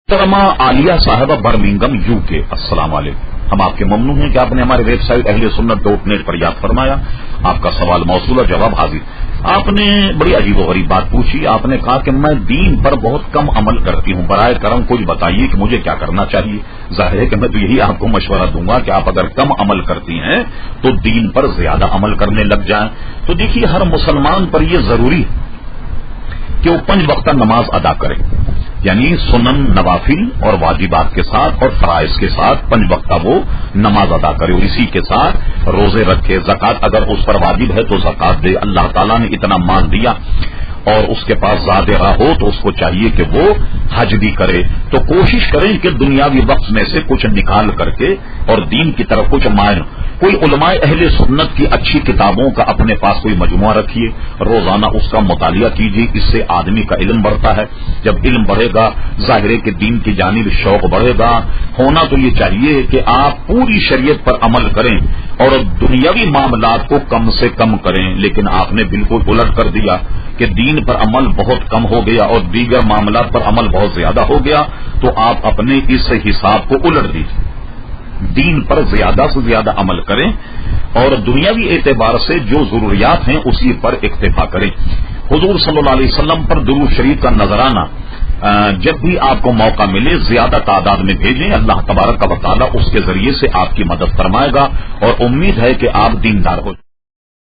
محترمہ عالیہ صاحبہ Birmingham UK، السلام علیکم۔ ہم آپ کے ممنون ہیں کہ آپ نے ہمارے ویب سائٹ اہلسنت.net پر یاد فرمایا۔ آپ کا سوال موصول اور جواب حاضر۔ آپ نے بڑی عجیب و غریب بات پوچھی۔ آپ نے کہا کہ میں دین پر بہت کم عمل کرتی ہوں، برائے کرم کچھ بتائیے کہ مجھے کیا کرنا چاہیے۔ ظاہر ہے کہ میں تو یہی آپ کو مشورہ دوں گا کہ آپ اگر کم عمل کرتی ہیں تو دین پر زیادہ عمل کرنے لگ جائیں۔ تو دیکھیے، ہر مسلمان پر یہ ضروری ہے کہ وہ 5 وقتہ نماز ادا کرے، یعنی سنن نوافل اور واجبات کے ساتھ اور فرائض کے ساتھ 5 وقتہ وہ نماز ادا کرے، اور اسی کے ساتھ روزے رکھے، زکوٰۃ اگر اس پر واجب ہے تو زکوٰۃ دے۔ اللہ تعالیٰ نے اتنا مال دیا اور اس کے پاس زیادہ ہو تو اس کو چاہیے کہ وہ حج بھی کرے۔ تو کوشش کریں کہ دنیاوی وقت میں سے کچھ نکال کر کے اور دین کی طرف کچھ مائل۔ کوئی علماء اہل سنت کی اچھی کتابوں کا اپنے پاس کوئی مجموعہ رکھیے، روزانہ اس کا مطالعہ کیجیے، اس سے آدمی کا علم بڑھتا ہے۔ جب علم بڑھے گا، ظاہر ہے کہ دین کی جانب شوق بڑھے گا۔ ہونا تو یہ چاہیے کہ آپ پوری شریعت پر عمل کریں اور دنیاوی معاملات کو کم سے کم کریں، لیکن آپ نے بالکل الٹ کر دیا کہ دین پر عمل بہت کم ہو گیا اور دیگر معاملات پر عمل بہت زیادہ ہو گیا۔ تو آپ اپنے اس حساب کو الٹ دیجیے، دین پر زیادہ سے زیادہ عمل کریں اور دنیاوی اعتبار سے جو ضروریات ہیں اسی پر اکتفا کریں۔ حضور صلی اللہ علیہ وسلم پر درود شریف کا نذرانہ جب بھی آپ کو موقع ملے زیادہ تعداد میں بھیجیں، اللہ تبارک و تعالی اس کے ذریعے سے آپ کی مدد فرمائے گا اور امید ہے کہ آپ دیندار ہو